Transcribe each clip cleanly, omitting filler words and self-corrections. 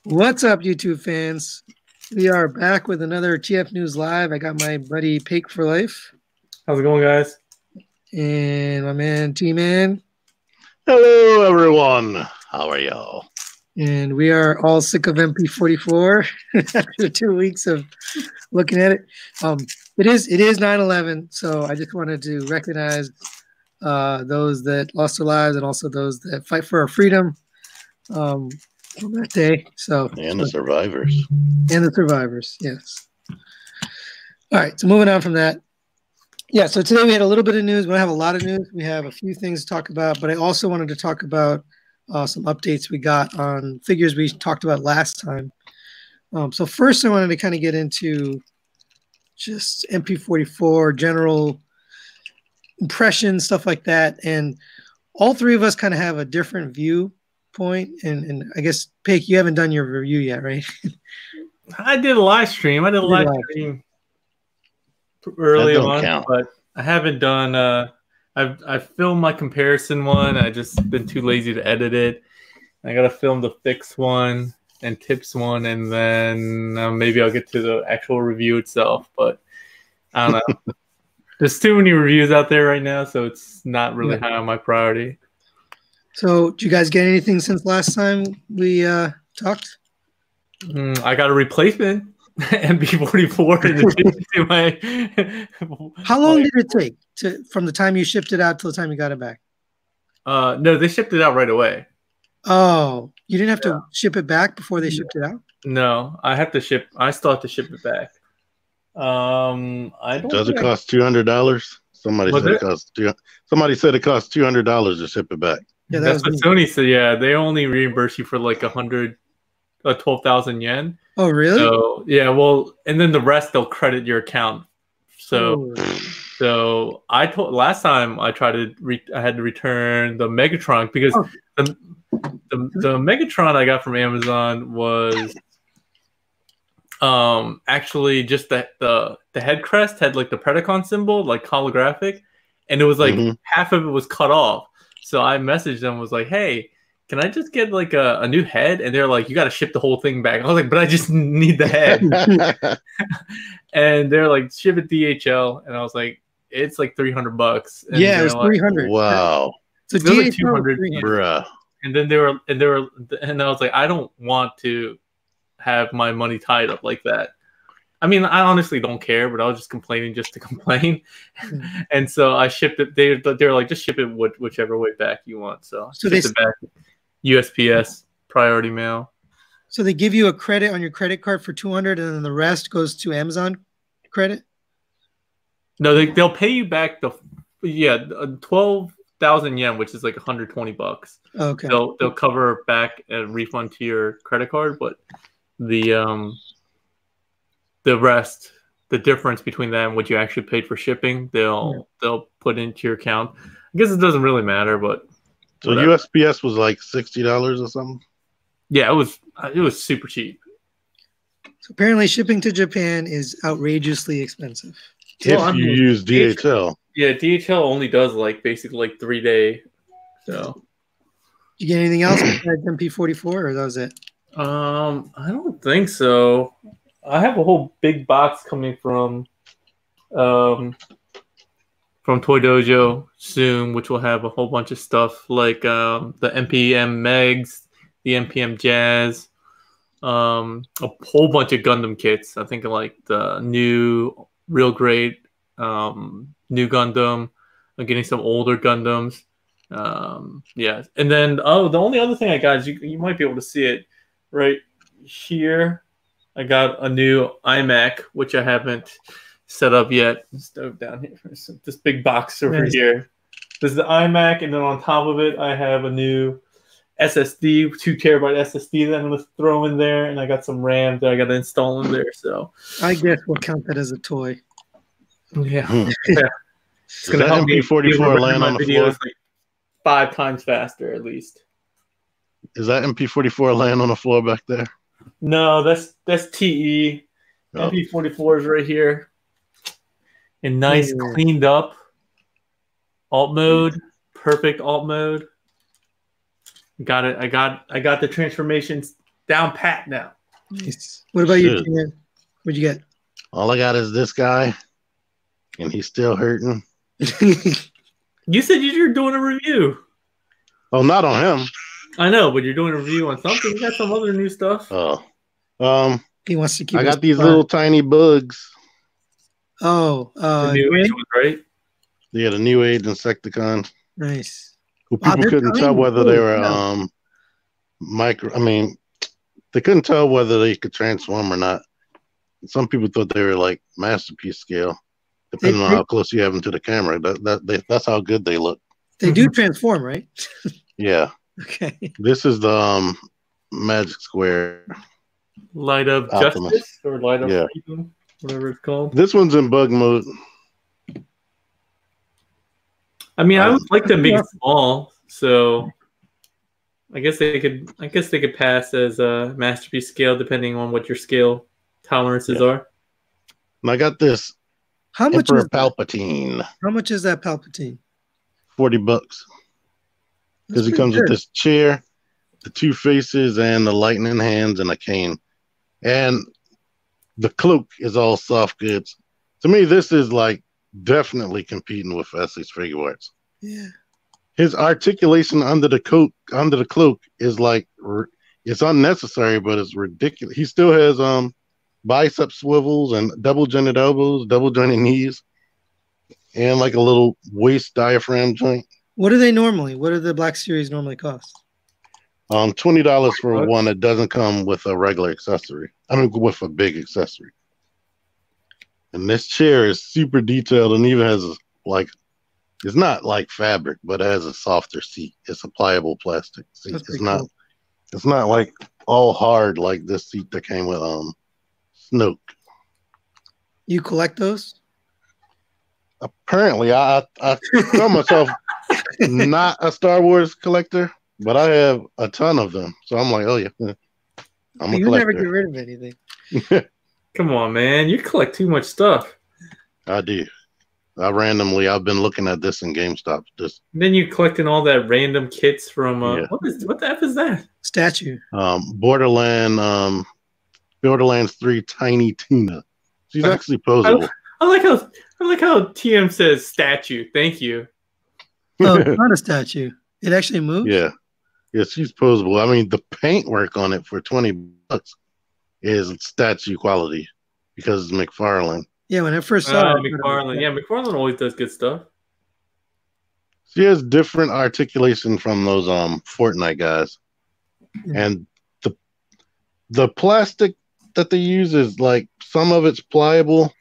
What's up, YouTube fans? We are back with another TF News Live. I got my buddy Pake for Life How's it going, guys? and my man T-Man. Hello, everyone. How are y'all? And we are all sick of MP-44 after 2 weeks of looking at it. It is 9/11, so I just wanted to recognize those that lost their lives and also those that fight for our freedom on that day. And the survivors. And the survivors, yes. All right, so moving on from that. Yeah, so today we had a little bit of news. We don't have a lot of news. We have a few things to talk about, but I also wanted to talk about some updates we got on figures we talked about last time. So first I wanted to kind of get into just MP-44, general impressions, stuff like that. And all three of us kind of have a different viewpoint. And I guess, Pake, you haven't done your review yet, right? I did a live stream. I did a live stream early on, but I haven't done. I've filmed my comparison one. I just been too lazy to edit it. I gotta film the fix one and tips one, and then maybe I'll get to the actual review itself. But I don't know. There's too many reviews out there right now, so it's not really high on my priority. So, did you guys get anything since last time we talked? I got a replacement MP-44 in addition to my. How long did it take from the time you shipped it out till the time you got it back? No, they shipped it out right away. Oh, you didn't have to ship it back before they shipped it out? No, I have to ship. I still have to ship it back. I don't. Does it cost $200? Somebody said it costs Somebody said it costs $200 to ship it back. Yeah, that's what Sony said. Yeah, they only reimburse you for like 12,000 yen. Oh, really? So yeah, well, and then the rest they'll credit your account. So, so I told last time I tried to I had to return the Megatron because the Megatron I got from Amazon was actually just the head crest had like the Predacon symbol, like holographic, and it was like half of it was cut off. So I messaged them, was like, hey, can I just get like a new head? And they're like, you got to ship the whole thing back. I was like, but I just need the head. And they're like, ship it DHL. And I was like, it's like $300. And yeah, it was 300. Wow. So DHL like 200. Bruh. And then and I was like, I don't want to have my money tied up like that. I mean, I honestly don't care, but I was just complaining just to complain. And so I shipped it. They're like, just ship it whichever way back you want. So they shipped it back. USPS priority mail. So they give you a credit on your credit card for 200, and then the rest goes to Amazon credit. No, they'll pay you back 12,000 yen, which is like $120. Okay. They'll cover back a refund to your credit card, but the rest, the difference between that and what you actually paid for shipping, they'll put into your account. I guess it doesn't really matter, but. So whatever. USPS was like $60 or something? Yeah, it was super cheap. So apparently shipping to Japan is outrageously expensive. If you use DHL. Yeah, DHL only does like basically like 3-day. So you get anything else besides MP-44, or that was it? I don't think so. I have a whole big box coming from Toy Dojo soon, which will have a whole bunch of stuff like the NPM Megs, the NPM Jazz, a whole bunch of Gundam kits. I think like the new real great new Gundam. I'm getting some older Gundams. Yeah, and then the only other thing I got is you might be able to see it right here. I got a new iMac, which I haven't set up yet. Stove down here. This big box over here. This is the iMac, and then on top of it, I have a new SSD, 2 terabyte SSD that I'm going to throw in there, and I got some RAM that I got to install in there. So I guess we'll count that as a toy. Yeah. It's going to help me MP-44 land on the floor like 5 times faster, at least. Is that MP-44 land on the floor back there? No, that's TE. MP-44 is right here. And nice, cleaned up alt mode, perfect alt mode. Got it. I got the transformations down pat now. Nice. What about you, Shit. Tina? What'd you get? All I got is this guy, and he's still hurting. You said you're doing a review. Oh, not on him. I know, but you're doing a review on something. You got some other new stuff. Oh, He wants to keep. I got these little tiny bugs. Oh, the new age one, right? Yeah, the new age Insecticons. Nice. Who people couldn't tell whether they were micro. I mean, they couldn't tell whether they could transform or not. Some people thought they were like masterpiece scale, depending on how close you have them to the camera. That's how good they look. They do transform, right? Yeah. Okay. This is the Magic Square. Light of Optimus. Justice or Light of Freedom, whatever it's called. This one's in bug mode. I mean, I would like them being small, so I guess they could pass as a masterpiece scale depending on what your scale tolerances are. And I got this. How much Emperor is Palpatine? How much is that Palpatine? $40. Because he comes with this chair, the two faces, and the lightning hands and a cane. And the cloak is all soft goods. To me, this is like definitely competing with Wesley's figure arts. Yeah. His articulation under the cloak is like it's unnecessary, but it's ridiculous. He still has bicep swivels and double jointed elbows, double jointed knees, and like a little waist diaphragm joint. What do they normally? What do the Black Series normally cost? $20 for one that doesn't come with a regular accessory. I mean, with a big accessory. And this chair is super detailed and even has like, it's not like fabric, but it has a softer seat. It's a pliable plastic seat. It's not, it's not like all hard like this seat that came with Snoke. You collect those? Apparently, I call myself not a Star Wars collector, but I have a ton of them. So I'm like, oh yeah, I'm a collector. You never get rid of anything. Come on, man. You collect too much stuff. I do. I've been looking at this in GameStop. Then you collecting all that random kits from what the F is that? Statue. Borderlands 3 Tiny Tina. She's actually posable. I like how TM says statue. Thank you. No, it's not a statue. It actually moves? Yeah. Yeah, she's posable. I mean, the paintwork on it for $20 is statue quality because it's McFarlane. Yeah, when I first saw it. McFarlane. Yeah, McFarlane always does good stuff. She has different articulation from those Fortnite guys. And the plastic that they use is like some of it's pliable,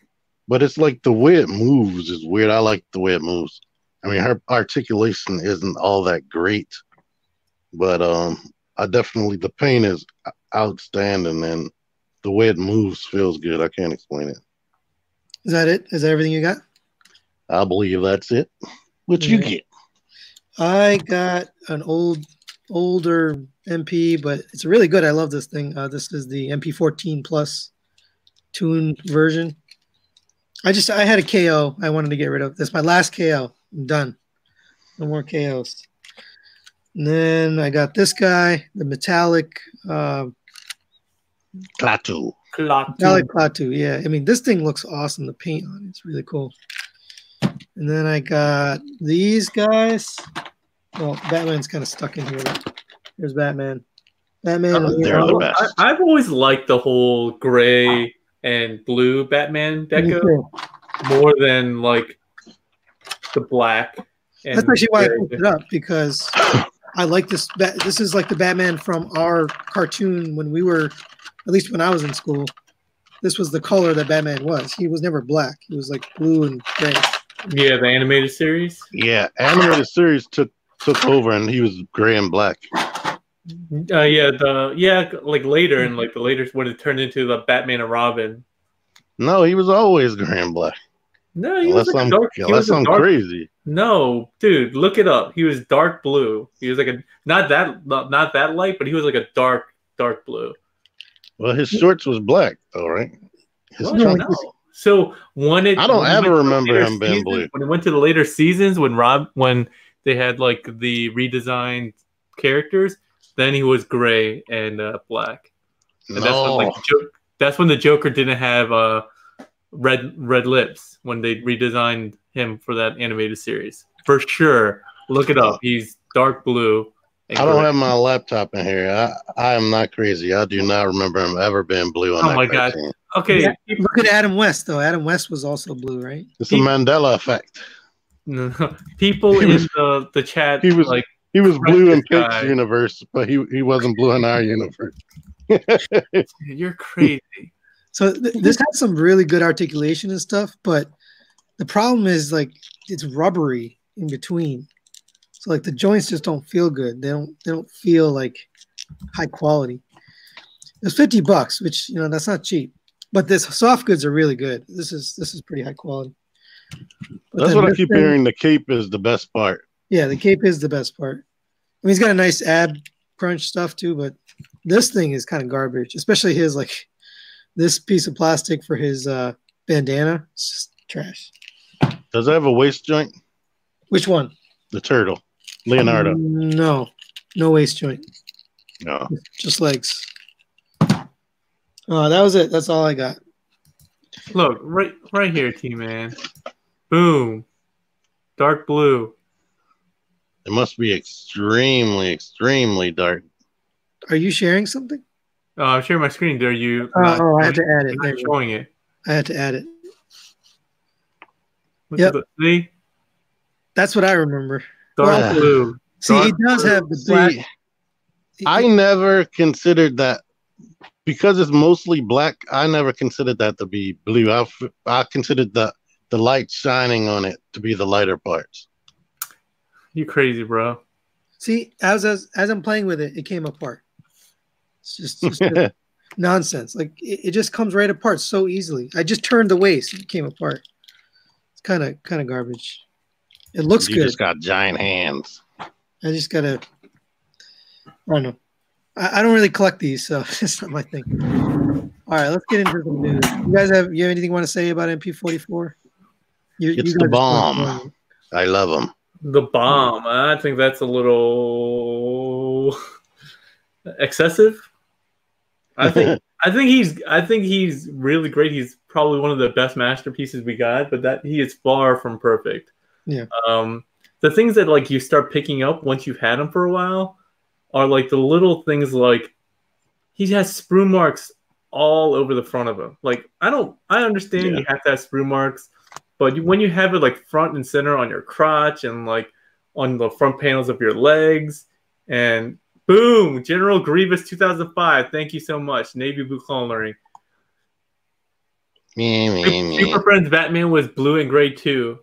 but it's like the way it moves is weird. I like the way it moves. I mean, her articulation isn't all that great, but the paint is outstanding, and the way it moves feels good. I can't explain it. Is that it? Is that everything you got? I believe that's it. What you get? I got an older MP, but it's really good. I love this thing. This is the MP-14 Plus Tune version. I had a KO I wanted to get rid of. That's my last KO. I'm done. No more KOs. And then I got this guy, the metallic Klaatu. Metallic Klaatu. Yeah. I mean, this thing looks awesome. The paint on it's really cool. And then I got these guys. Well, Batman's kind of stuck in here. Here's Batman. They're the best. I've always liked the whole gray and blue Batman deco more than like the black. That's actually why I picked it up, because I like this. This is like the Batman from our cartoon when we were, at least when I was in school. This was the color that Batman was. He was never black. He was like blue and gray. Yeah, the animated series. Yeah, animated series took over, and he was gray and black. Like later, and like the later when it turned into the Batman and Robin. No, he was always gray and black. No, he was like dark. Unless I'm crazy. No, dude, look it up. He was dark blue. He was like not that light, but he was like a dark blue. Well, his shorts was black, though, right? No. So I don't ever remember him being blue. When it went to the later seasons, when they had like the redesigned characters, then he was gray and black. And that's when the Joker didn't have red lips when they redesigned him for that animated series. For sure. Look it up. He's dark blue. I don't have my laptop in here. I am not crazy. I do not remember him ever being blue on that cartoon. God. Okay. Yeah, look at Adam West, though. Adam West was also blue, right? It's a Mandela effect. No, people in the chat, he was blue in Pig's universe, but he wasn't blue in our universe. You're crazy. So this has some really good articulation and stuff, but the problem is like it's rubbery in between. So like the joints just don't feel good. They don't feel like high quality. It's $50, which that's not cheap. But this soft goods are really good. This is pretty high quality. But that's what I keep hearing. The cape is the best part. Yeah, the cape is the best part. I mean, he's got a nice ab crunch stuff too, but this thing is kind of garbage, especially his like this piece of plastic for his bandana. It's just trash. Does it have a waist joint? Which one? The turtle, Leonardo. No waist joint. No, just legs. Oh, that was it. That's all I got. Look, right here, T-Man. Boom. Dark blue. It must be extremely, extremely dark. Are you sharing something? Oh, I'm sharing my screen. Are you? I had to add it. I'm showing it. I had to add it. Yep. See? That's what I remember. Dark blue. See, he does have the black. I never considered that. Because it's mostly black, I never considered that to be blue. I considered the light shining on it to be the lighter parts. You crazy, bro. See, as I'm playing with it, it came apart. It's just nonsense. Like it just comes right apart so easily. I just turned the waist, it came apart. It's kind of garbage. It looks good. You just got giant hands. I just gotta. I don't know. I don't really collect these, so it's not my thing. All right, let's get into the news. You guys have anything you want to say about MP-44? It's the bomb. I love them. The bomb. I think that's a little excessive. I think he's really great. He's probably one of the best masterpieces we got, but that he is far from perfect. Yeah. The things that like you start picking up once you've had him for a while are like the little things like he has sprue marks all over the front of him. Like I understand you have to have sprue marks, but when you have it like front and center on your crotch and like on the front panels of your legs, and boom, General Grievous 2005. Thank you so much, Navy blue coloring. Super Friends Batman was blue and gray too.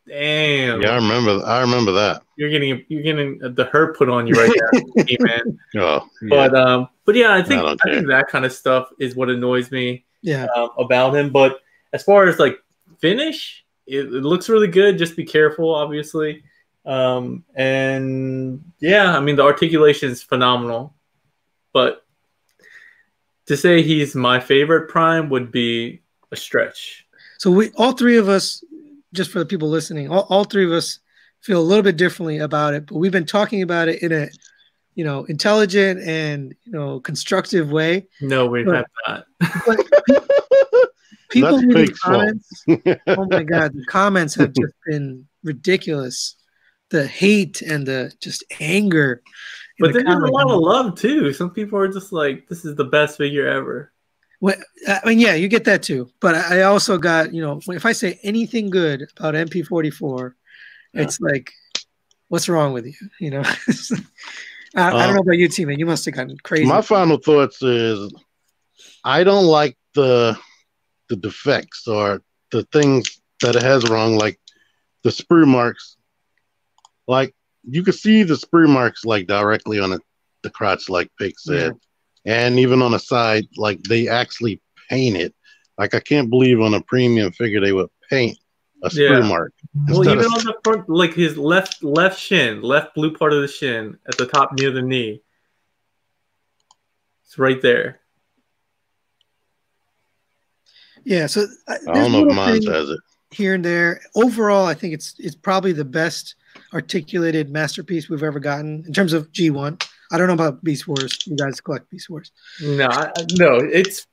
Damn. Yeah, I remember that. You're getting the hurt put on you right now, man. Oh, yeah. But yeah, I think that kind of stuff is what annoys me. Yeah. About him. But as far as like finish, it looks really good. Just be careful, obviously. And yeah, I mean the articulation is phenomenal. But to say he's my favorite Prime would be a stretch. So all three of us. Just for the people listening, all three of us feel a little bit differently about it, but we've been talking about it in a, intelligent and, constructive way. No, we have not. People in the comments, oh my God, the comments have just been ridiculous. The hate and the just anger. But there's a lot of love too. Some people are just like, this is the best figure ever. Well, I mean, yeah, you get that too. But I also got, if I say anything good about MP-44, it's like, what's wrong with you? I don't know about you, T-Man. You must have gotten crazy. My final thoughts is I don't like the defects or the things that it has wrong, like the sprue marks. Like, you could see the sprue marks, like, directly on the crotch, like Pig said. Yeah. And even on the side, like they actually paint it. Like I can't believe on a premium figure they would paint a sprue mark. Well, even on the front, like his left shin, left blue part of the shin at the top near the knee. It's right there. Yeah, so I don't know if mine says it. Here and there. Overall, I think it's probably the best articulated masterpiece we've ever gotten in terms of G1. I don't know about Beast Wars. You guys collect Beast Wars. No, it's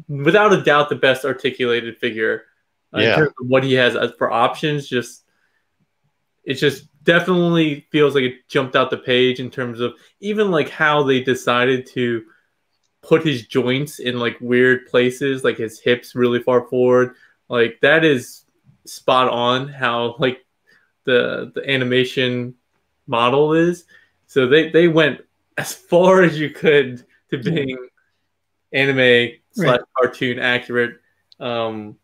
without a doubt the best articulated figure in terms of what he has for options. It just definitely feels like it jumped out the page in terms of even like how they decided to put his joints in like weird places, like his hips really far forward. Like that is spot on how like the animation model is. So they went as far as you could to being anime / cartoon accurate. But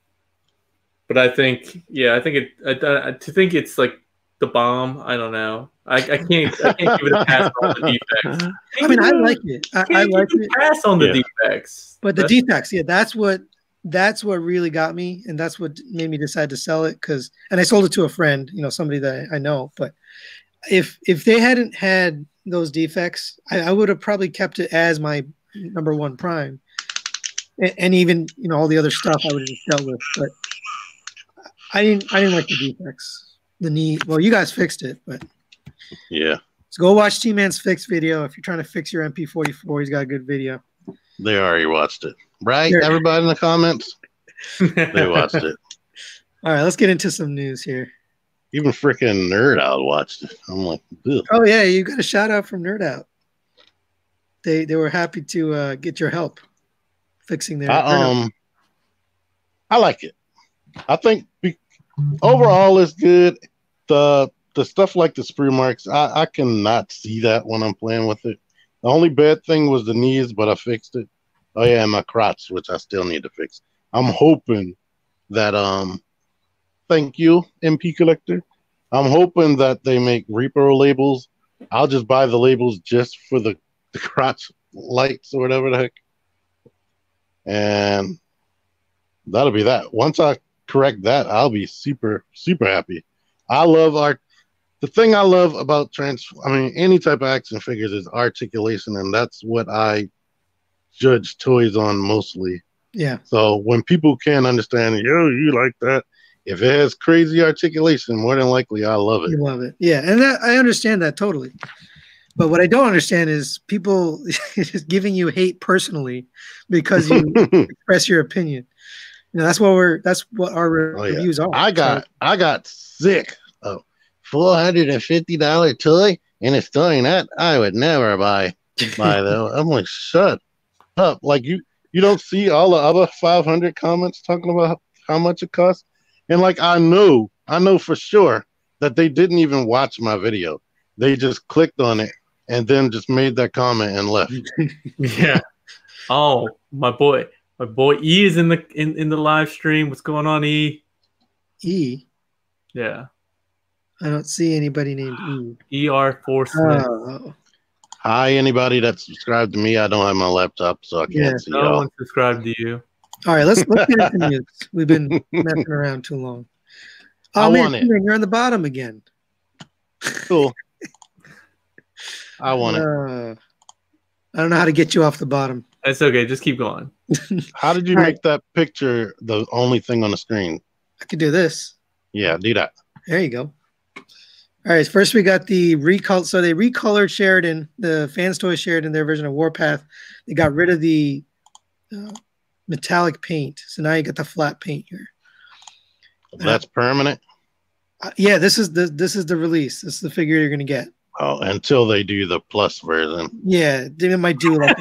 I think to think it's like the bomb. I don't know. I can't give it a pass on the defects. I mean, I like it. I like it. Pass on the defects, but the defects, that's what really got me, and that's what made me decide to sell it. And I sold it to a friend, somebody that I know. But if they hadn't had those defects, I would have probably kept it as my #1 prime, and even all the other stuff I would have just dealt with. But I didn't like the defects. The knee. Well, you guys fixed it, but yeah. So go watch T-Man's fix video if you're trying to fix your MP-44. He's got a good video. They already watched it, right? Everybody in the comments, they watched it. All right, let's get into some news here. Even freaking Nerd Out watched it. I'm like, ugh. Oh yeah, you got a shout out from Nerd Out. They were happy to get your help fixing their. I like it. I think overall it's good. The stuff like the sprue marks, I cannot see that when I'm playing with it. The only bad thing was the knees, but I fixed it. Oh yeah, and my crotch, which I still need to fix. I'm hoping that thank you, MP Collector. I'm hoping that they make repro labels. I'll just buy the labels just for the crotch lights or whatever the heck. And that'll be that. Once I correct that, I'll be super, super happy. I love art. The thing I love about any type of action figures is articulation, and that's what I judge toys on mostly. Yeah. So when people can't understand, you like that. If it has crazy articulation, more than likely I love it. You love it. Yeah, and I understand that totally. But what I don't understand is people just giving you hate personally because you express your opinion. That's what our reviews are. I got sick of $450 toy, and it's doing that. I would never buy though. I'm like, shut up! Like you don't see all the other 500 comments talking about how much it costs, and like I know for sure that they didn't even watch my video. They just clicked on it and then just made that comment and left. Yeah. Oh, my boy E is in the live stream. What's going on, E? E? Yeah. I don't see anybody named E. ER4 Smith. Oh. Hi, anybody that's subscribed to me. I don't have my laptop, so I can't see no one subscribed to you. All right, let's get into news. We've been messing around too long. Oh, man, you're on the bottom again. Cool. I want it. I don't know how to get you off the bottom. It's okay. Just keep going. How did you make that picture the only thing on the screen? I could do this. Yeah, do that. There you go. All right, first we got the recolor. So they recolored Sheridan, the Fans Toy Sheridan, their version of Warpath. They got rid of the metallic paint. So now you got the flat paint here. That's permanent? Yeah, this is the release. This is the figure you're going to get. Oh, until they do the plus version. Yeah, they might do like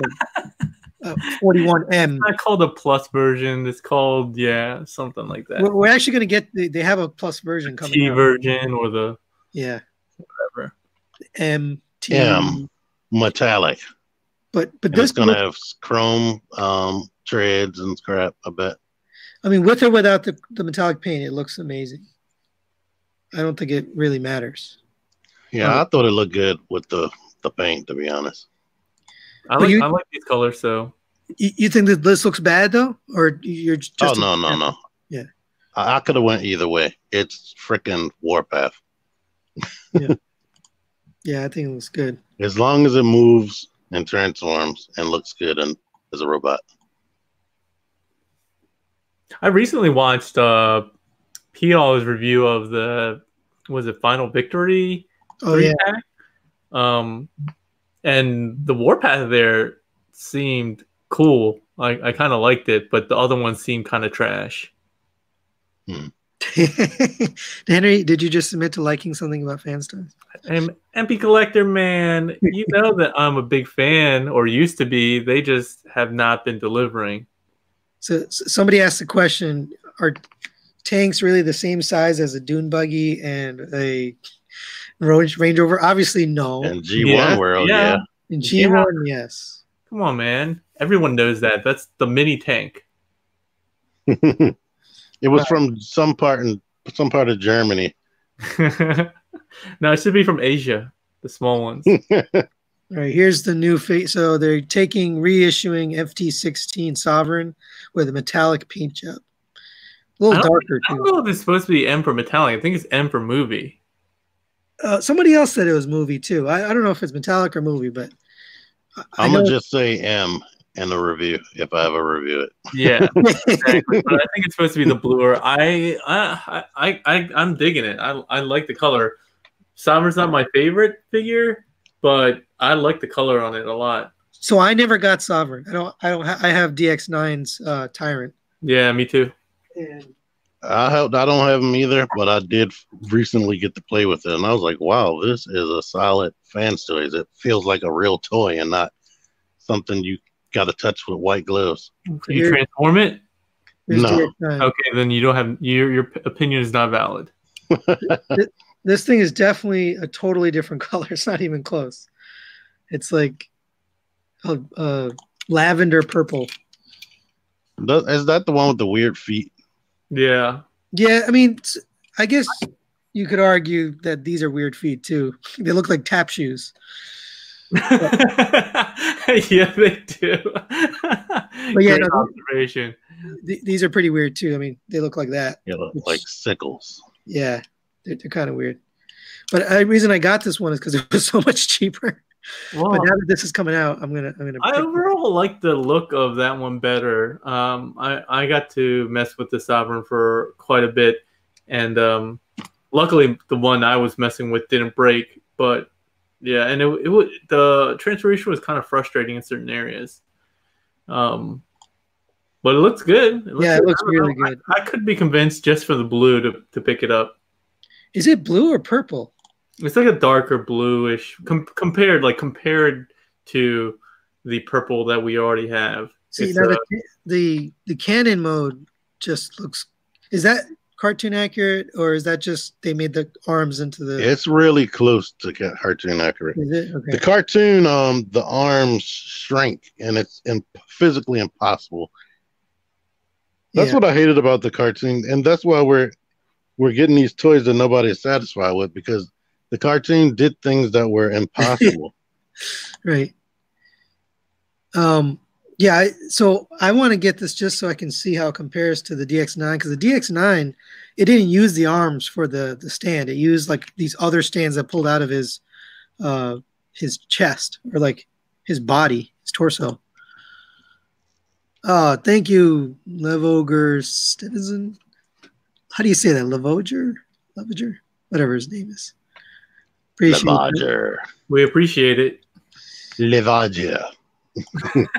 a 41M. It's not called a plus version. It's called, something like that. We're actually going to get, they have a plus version coming T out. version or the... Yeah. Whatever. M metallic. But this gonna have chrome treads and scrap, I bet. I mean, with or without the metallic paint, it looks amazing. I don't think it really matters. Yeah, I thought it looked good with the paint, to be honest. I like these colors, so. You think that this looks bad though, or you're just? Oh no. Yeah. I could have went either way. It's freaking Warpath. Yeah, I think it looks good. As long as it moves and transforms and looks good and as a robot. I recently watched P-All's review of the Final Victory? Oh yeah. Pack? And the warpath there seemed cool. I kind of liked it, but the other ones seemed kind of trash. Henry, did you just submit to liking something about Fans Toys? MP Collector, man, you know that I'm a big fan, or used to be. They just have not been delivering. So somebody asked the question, are tanks really the same size as a dune buggy and a Range Rover? Obviously, no. And G1 world, yeah. In G1, yes. Come on, man. Everyone knows that. That's the mini tank. It was from some part of Germany. No, it should be from Asia, the small ones. All right, here's the new face. So they're reissuing FT-16 Sovereign with a metallic paint job. A little darker, too. I don't know if it's supposed to be M for metallic. I think it's M for movie. Somebody else said it was movie, too. I don't know if it's metallic or movie, but I'm going to just say M in the review if I ever review it. Yeah, exactly. But I think it's supposed to be the bluer. I'm digging it. I like the color. Sovereign's not my favorite figure, but I like the color on it a lot. So I never got Sovereign. I have DX9's Tyrant. Yeah, me too. And I don't have them either, but I did recently get to play with it, and I was like, "Wow, this is a solid Fans Toys. It feels like a real toy and not something you got to touch with white gloves." Can you transform it? No. Okay, then you don't have your opinion is not valid. This thing is definitely a totally different color. It's not even close. It's like a lavender purple. Is that the one with the weird feet? Yeah. Yeah, I mean, I guess you could argue that these are weird feet too. They look like tap shoes. Yeah, they do. But yeah, observation. These are pretty weird too. I mean, they look like that. They look like sickles. Yeah, they're kind of weird. But the reason I got this one is because it was so much cheaper. Wow. But now that this is coming out, I'm gonna. I overall like the look of that one better. I got to mess with the Sovereign for quite a bit, and luckily the one I was messing with didn't break. But yeah, and the transformation was kind of frustrating in certain areas. But it looks good. It looks really good. I could be convinced just for the blue to pick it up. Is it blue or purple? It's like a darker bluish compared to the purple that we already have. See, now the cannon mode just looks. Is that cartoon accurate, or is that just they made the arms into the? It's really close to cartoon accurate. Is it? Okay. The cartoon, the arms shrink, and it's physically impossible. That's what I hated about the cartoon, and that's why we're getting these toys that nobody's satisfied with, because the cartoon did things that were impossible. Right. Yeah. So I want to get this just so I can see how it compares to the DX9, because the DX9, it didn't use the arms for the stand. It used like these other stands that pulled out of his chest, or like his body, his torso. Thank you, Levoger Stevenson. How do you say that? Levoger? Whatever his name is. Levoger. We appreciate it. Levoger. And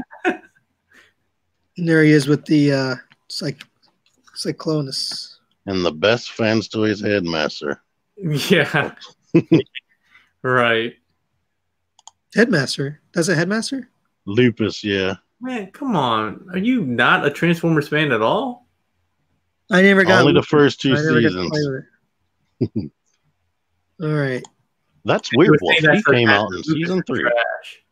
there he is with the Cyclonus. And the best Fans Toys headmaster. Yeah. Right. Headmaster? That's a headmaster? Lupus, yeah. Man, come on. Are you not a Transformers fan at all? I never got only the first two seasons. All right. That's weird. He came out in season 3. Trash.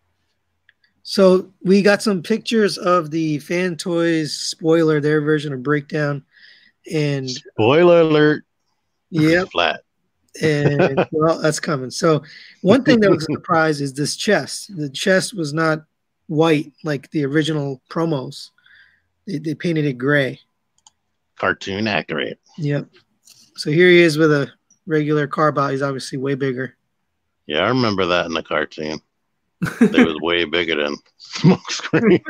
So we got some pictures of the Fan Toys spoiler, their version of Breakdown, and spoiler alert. Yeah, flat. And well, that's coming. So one thing that was a surprise is this chest. The chest was not white like the original promos. They painted it gray. Cartoon accurate. Yep. So here he is with a regular car body. He's obviously way bigger. Yeah, I remember that in the cartoon. They was way bigger than Smokescreen.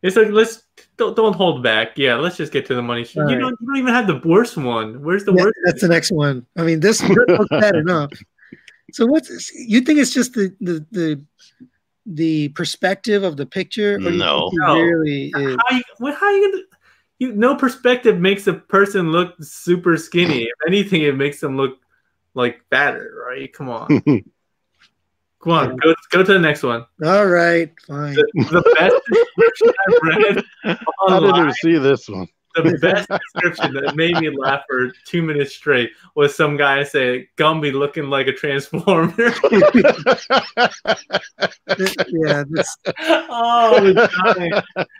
It's like don't hold back. Yeah, let's just get to the money. You don't even have the worst one. Where's the worst? That's the next one. I mean, this looks bad enough. So what's this? You think it's just the perspective of the picture, or do you think No. he No. really is? How you gonna? No perspective makes a person look super skinny. If anything, it makes them look like fatter, right? Come on. Come on, go to the next one. All right, fine. The best description I've read I didn't online, even see this one. the best description that made me laugh for 2 minutes straight was some guy saying Gumby looking like a transformer. Yeah, that's, Oh, I was dying.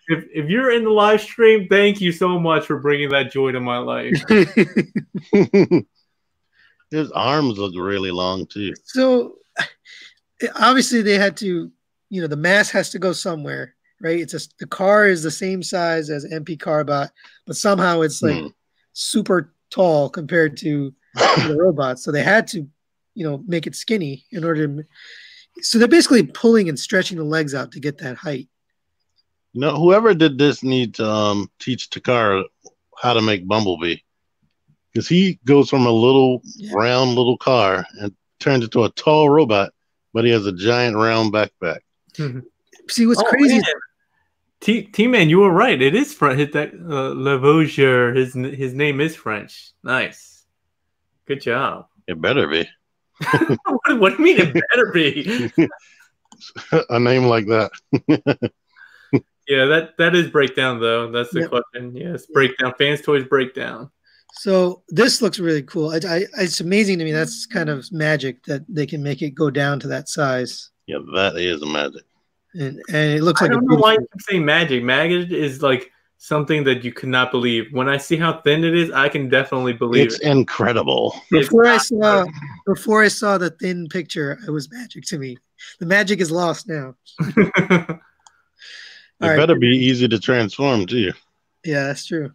If you're in the live stream, thank you so much for bringing that joy to my life. His arms look really long too. so obviously they had to, the mass has to go somewhere, right? The car is the same size as MP Carbot, but somehow it's like super tall compared to the robots. So they had to, make it skinny in order to. So they're basically pulling and stretching the legs out to get that height. Whoever did this need to teach Takara how to make Bumblebee, because he goes from a little round little car and turns into a tall robot, but he has a giant round backpack. See what's crazy? T-Man, you were right. It is French. Hit that Lavoisier. His name is French. Nice. Good job. It better be. What do you mean it better be? A name like that. Yeah, that is breakdown though. That's the question. Yes, breakdown. Fans Toys breakdown. So this looks really cool. It's amazing to me. That's kind of magic that they can make it go down to that size. Yeah, that is magic. And it looks like I don't know why you keep saying magic. Magic is like something that you could not believe. When I see how thin it is, I can definitely believe it's incredible. Before I saw the thin picture, it was magic to me. The magic is lost now. It better be easy to transform too. Yeah, that's true.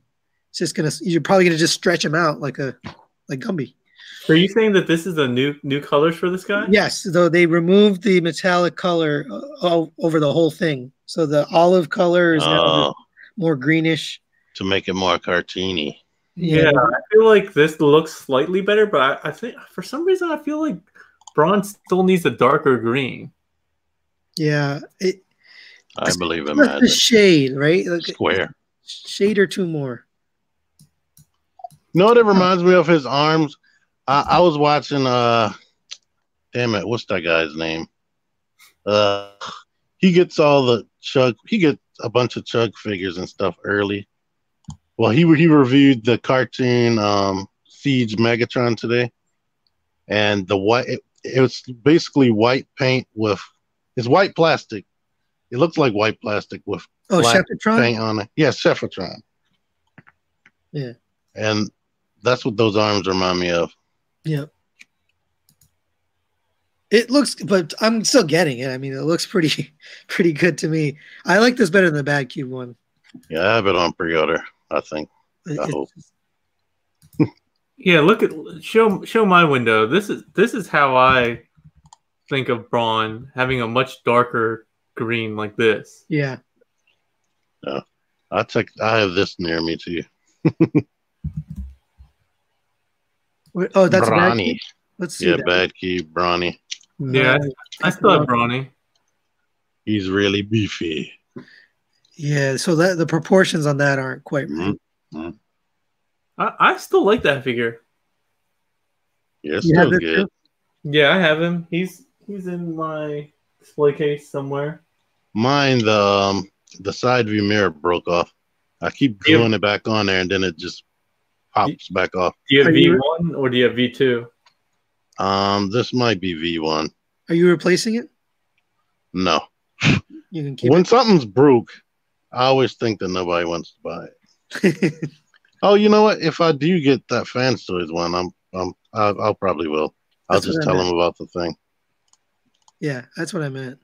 It's just you're probably gonna just stretch him out like Gumby. Are you saying that this is the new colors for this guy? Yes, though they removed the metallic color over the whole thing, so the olive color is now more greenish to make it more cartoony. Yeah, I feel like this looks slightly better, but I think for some reason I feel like Braun still needs a darker green. Yeah, I believe in magic. The shade, right? Like square shade or two more. No, it reminds me of his arms. I was watching. Damn it, what's that guy's name? He gets all the Chug. He gets a bunch of Chug figures and stuff early. Well, he reviewed the cartoon Siege Megatron today, and the white. It was basically white paint with. It's white plastic. It looks like white plastic with black paint on it. Yeah, Shephatron. Yeah. And that's what those arms remind me of. Yeah. It looks, but I'm still getting it. I mean, it looks pretty good to me. I like this better than the Bad Cube one. Yeah, I have it on pre-order, I think. I hope. Yeah, look at show my window. This is how I think of Braun, having a much darker green like this. Yeah. Yeah. I have this near me too. Oh, that's Brawny. Let's see. Yeah, Bad Cube, Brawny. Yeah, I still have Brawny. He's really beefy. Yeah, so the proportions on that aren't quite right. Mm-hmm. I still like that figure. Yeah, still good. Too? Yeah, I have him. He's in my display case somewhere. Mine, the side view mirror broke off. I keep gluing it back on there, and then it just pops back off. Do you have V1 or do you have V2? This might be V1. Are you replacing it? No. You can keep when something's broke, I always think that nobody wants to buy it. Oh, you know what? If I do get that Fans Toys one, I'll probably will. I'll just tell them about the thing. Yeah, that's what I meant.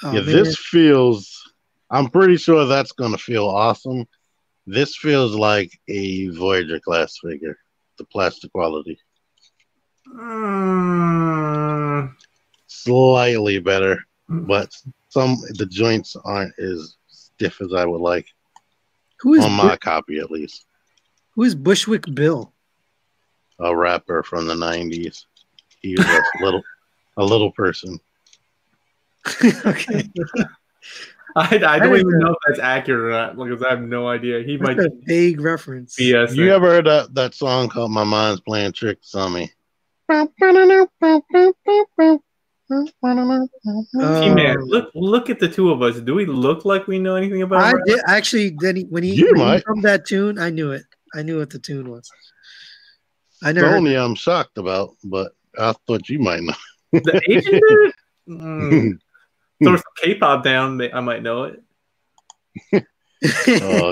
Oh, yeah, this feels. I'm pretty sure that's gonna feel awesome. This feels like a Voyager class figure, the plastic quality. Slightly better, but the joints aren't as stiff as I would like. Who is on my copy, at least? Who is Bushwick Bill? A rapper from the '90s. He was a a little person. Okay. I don't even know if that's accurate or not, because I have no idea. He That's might a vague reference. BS. You ever heard that song called "My Mind's Playing Tricks on Me"? Man, look at the two of us. Do we look like we know anything about I rap? did actually. Then when he hummed that tune, I knew it. I knew what the tune was. I never. Sony, I'm shocked about, but I thought you might know. The Asian dude? Throw some K-pop down, I might know it.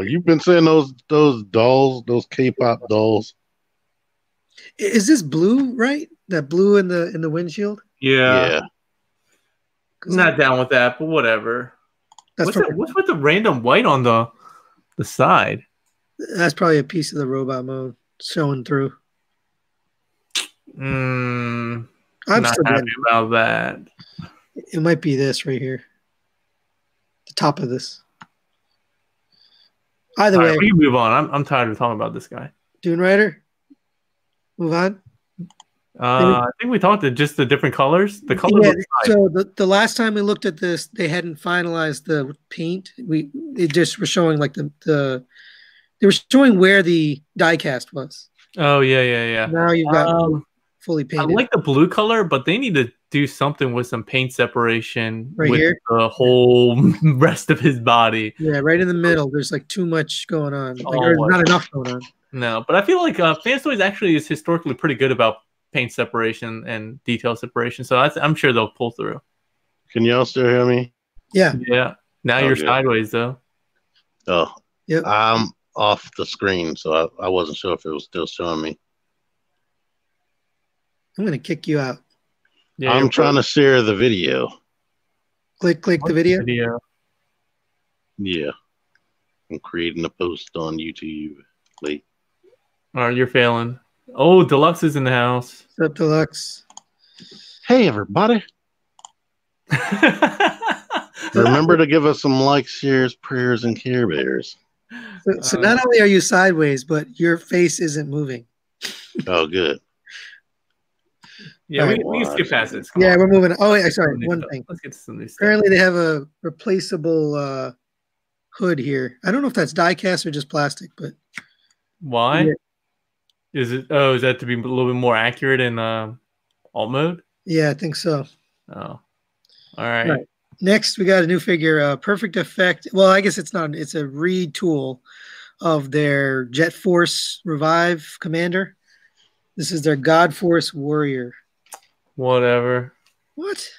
You've been saying those dolls, those K-pop dolls. Is this blue, right? That blue in the windshield? Yeah. Not down with that, but whatever. What's with the random white on the side? That's probably a piece of the robot mode showing through. I'm not happy about that. It might be this right here. The top of this. Either way. We can move on. I'm tired of talking about this guy. Dune Rider? Move on? I think we talked to just the different colors. The colors. Yeah, so the last time we looked at this, they hadn't finalized the paint. They just were showing like they were showing where the die cast was. Oh yeah. Now you've got fully painted. I like the blue color, but they need to do something with some paint separation right with here, the whole rest of his body. Yeah, right in the middle. There's like too much going on. Like, there's not enough going on. No, but I feel like Fans Toys actually is historically pretty good about paint separation and detail separation. So I'm sure they'll pull through. Can y'all still hear me? Yeah. Yeah. Now you're sideways though. Oh. Yep. I'm off the screen, so I wasn't sure if it was still showing me. I'm gonna kick you out. Yeah, I'm trying to share the video. Click the video. Yeah. I'm creating a post on YouTube. Late. All right, you're failing. Oh, Deluxe is in the house. What's up, Deluxe? Hey, everybody. Remember to give us some likes, shares, prayers, and Care Bears. So not only are you sideways, but your face isn't moving. Oh, good. Yeah, we can skip past this. Yeah, we're moving. Oh, wait, sorry. One thing. Let's get to some new stuff. Apparently, they have a replaceable hood here. I don't know if that's die cast or just plastic, but why? Yeah. Is it? Oh, is that to be a little bit more accurate in alt mode? Yeah, I think so. Oh, all right. Next, we got a new figure, Perfect Effect. Well, I guess it's not. It's a retool of their Jet Force Revive Commander. This is their God Force Warrior. Whatever. What?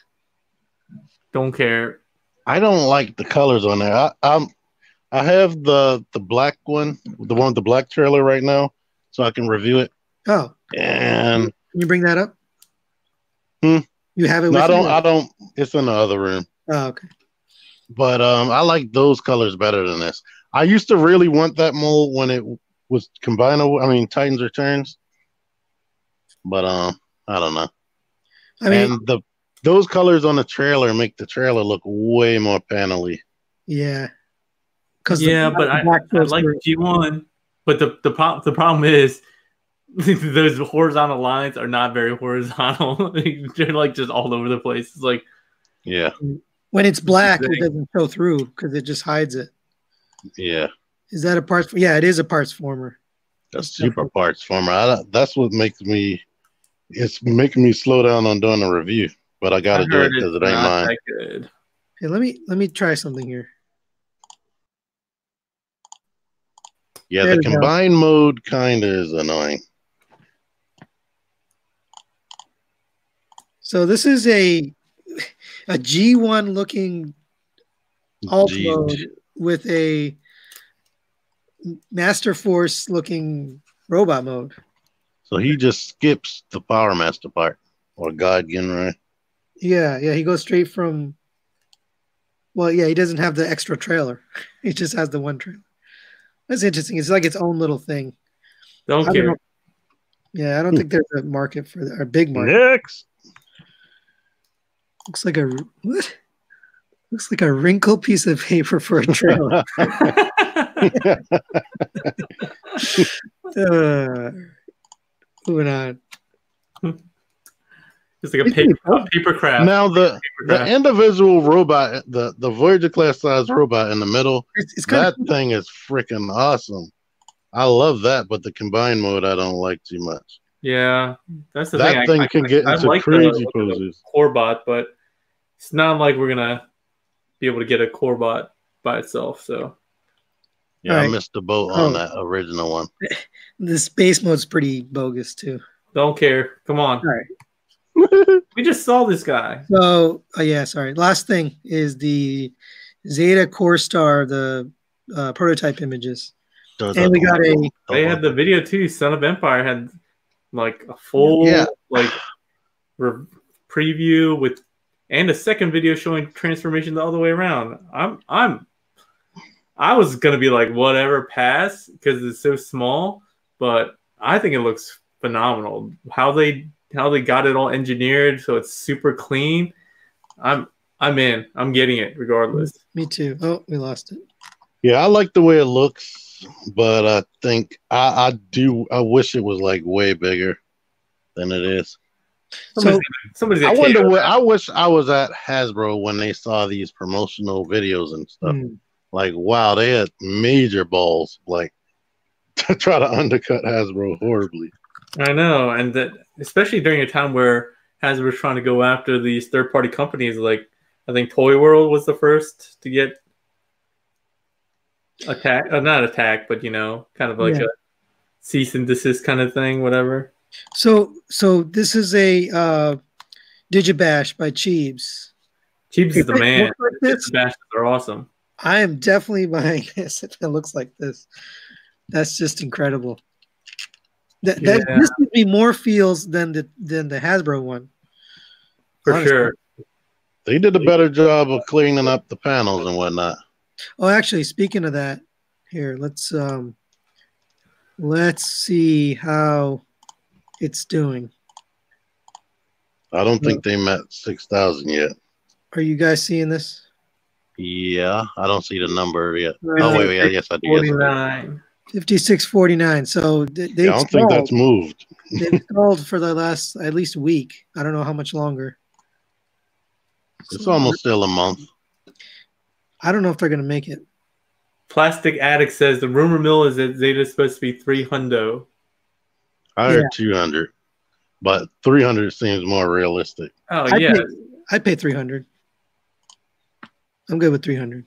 Don't care. I don't like the colors on there. I have the black one, the one with the black trailer right now, so I can review it. Oh. And can you bring that up? You have it? No, I don't. It's in the other room. Oh, okay. But I like those colors better than this. I used to really want that mold when it was Titans Returns. But I don't know. And those colors on the trailer make the trailer look way more panel-y. Yeah. But I like G1. But the problem is those horizontal lines are not very horizontal. They're like just all over the place. It's like, yeah. When it's black, it doesn't show through because it just hides it. Yeah. Is that a parts? Yeah, it is a parts former. A super parts former. That's what makes me. It's making me slow down on doing a review, but I got to do it because it ain't mine. Good. Hey, let me try something here. Yeah, the combined mode kind of is annoying. So this is a G1 looking alt mode with a Master Force looking robot mode. So he just skips the Power Master part, or God Ginrai. Yeah, he goes straight from. Well, yeah, he doesn't have the extra trailer. He just has the one trailer. That's interesting. It's like its own little thing. Don't care. Yeah, I don't think there's a market for that, or a big market. Next. Looks like what? Looks like a wrinkled piece of paper for a trailer. Moving on. It's like a paper craft. Now the individual robot, the Voyager class size robot in the middle, that thing is freaking awesome. I love that, but the combined mode I don't like too much. Yeah, that's the thing. That thing can get into like crazy poses. Core bot, but it's not like we're gonna be able to get a core bot by itself. So yeah, I missed the boat on that original one. The space mode's pretty bogus too. Don't care. Come on. All right. We just saw this guy. So yeah, sorry. Last thing is the Zeta Core Star, the prototype images. And we got they had the video too. Son of Empire had like a full like preview with and a second video showing transformation all the way around. I was gonna be like whatever, pass, because it's so small, but I think it looks phenomenal. How they got it all engineered so it's super clean. I'm in. I'm getting it regardless. Me too. Oh, we lost it. Yeah, I like the way it looks, but I think I wish it was like way bigger than it is. Somebody's I wonder what I wish I was at Hasbro when they saw these promotional videos and stuff. Like, wow, they had major balls, like to try to undercut Hasbro horribly. I know, and that especially during a time where Hasbro's trying to go after these third-party companies. Like, I think Toy World was the first to get attacked, not attacked, but kind of like a cease and desist kind of thing, whatever. So this is a Digibash by Cheebs. Cheebs is the man. Digibashes are awesome. I am definitely buying this if it looks like this. That's just incredible. This gives me more feels than the Hasbro one. For sure. They did a better job of cleaning up the panels and whatnot. Oh, actually, speaking of that, here, let's see how it's doing. I don't think they met 6,000 yet. Are you guys seeing this? Yeah, I don't see the number yet. Oh, wait, yes, I do. 49. 5649. So I don't think that's moved. They've installed for the last at least week. I don't know how much longer. It's almost still a month. I don't know if they're going to make it. Plastic Addict says the rumor mill is that Zeta's supposed to be 300. I heard 200, but 300 seems more realistic. Oh, I'd pay 300. I'm good with 300.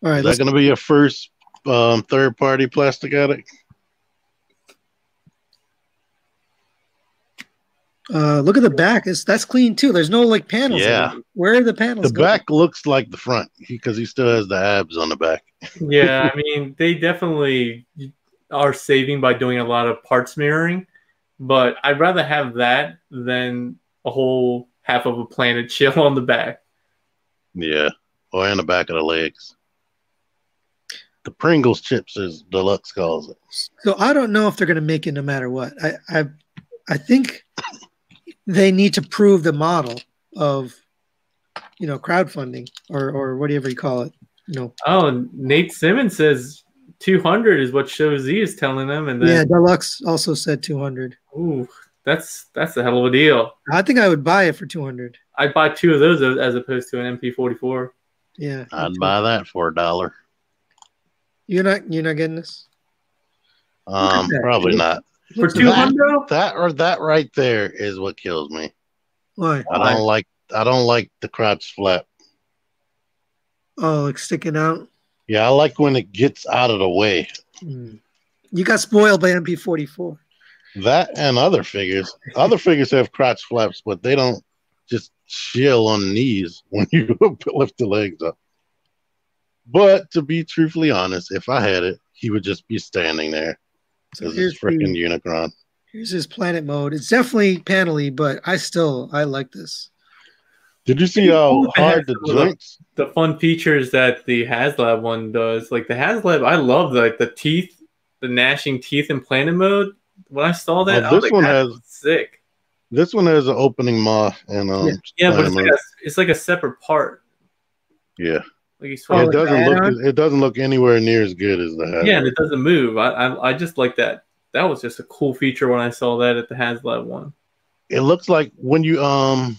All right. Is that going to be your first third-party Plastic Addict? Look at the back. That's clean too. There's no like panels. Yeah. Where are the panels? The back looks like the front because he still has the abs on the back. Yeah, I mean, they definitely are saving by doing a lot of parts mirroring, but I'd rather have that than a whole half of a planet chill on the back. Yeah, or in the back of the legs. The Pringles chips, as Deluxe calls it. So I don't know if they're going to make it no matter what. I think they need to prove the model of, crowdfunding or whatever you call it. Oh, Nate Simmons says 200 is what Show Z is telling them, and then Deluxe also said 200. Ooh, that's a hell of a deal. I think I would buy it for 200. I'd buy two of those as opposed to an MP-44. Yeah, I'd buy that for $1. You're not getting this? Probably not. For 200? That right there is what kills me. Why? I don't like the crotch flap. Oh, like sticking out? Yeah, I like when it gets out of the way. You got spoiled by MP-44. That and other figures. Other figures have crotch flaps, but they don't just chill on the knees when you lift the legs up. But to be truthfully honest, if I had it, he would just be standing there. Because it's freaking Unicron. Here's his planet mode. It's definitely panely, but I like this. Did you see how hard the joints? The fun features that the HasLab one does. Like the HasLab, I love the teeth, the gnashing teeth in planet mode. When I saw that, this one has sick. This one has an opening maw and but it's like a separate part. Yeah. Like it doesn't look anywhere near as good as the HasLab. Yeah, and it doesn't move. I just like that. That was just a cool feature when I saw that at the HasLab one. it looks like when you open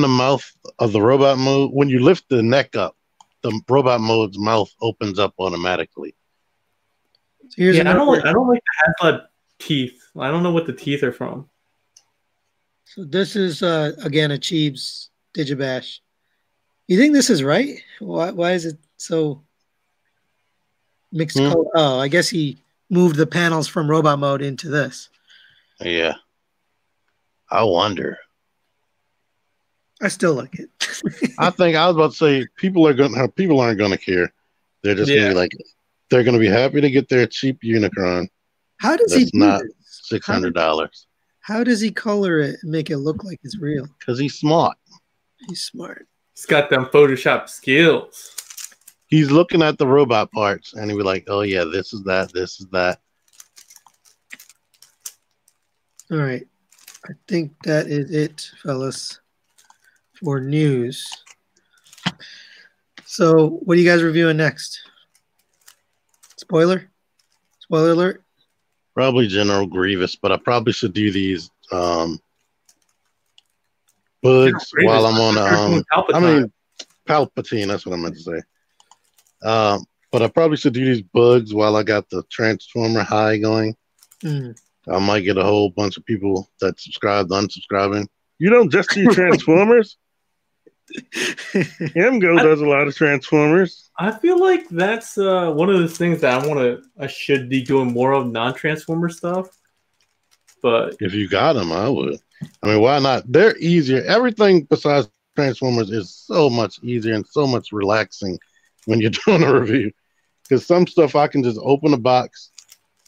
the mouth of the robot mode, when you lift the neck up, the robot mode's mouth opens up automatically. So here's I don't another. like the HasLab teeth. I don't know what the teeth are from. So this is again a Cheebs Digibash. You think this is right? Why is it so mixed color? Oh, I guess he moved the panels from robot mode into this. Yeah. I wonder. I still like it. I think I was about to say people aren't gonna care. They're just gonna be like, they're gonna be happy to get their cheap Unicron. How does he do not this? $600? How does he color it and make it look like it's real? Because he's smart. He's smart. He's got them Photoshop skills. He's looking at the robot parts and he'll be like, oh yeah, this is that, this is that. All right. I think that is it, fellas, for news. So what are you guys reviewing next? Spoiler? Spoiler alert? Probably General Grievous, but I probably should do these bugs while I'm on Palpatine, that's what I meant to say. But I probably should do these bugs while I got the Transformer high going. I might get a whole bunch of people that subscribed unsubscribing. You don't just do Transformers? MGO does a lot of Transformers. I feel like that's one of those things that I should be doing more of non-Transformer stuff. But if you got them, I would. I mean, why not? They're easier. Everything besides Transformers is so much easier and so much relaxing when you're doing a review. Because some stuff I can just open a box,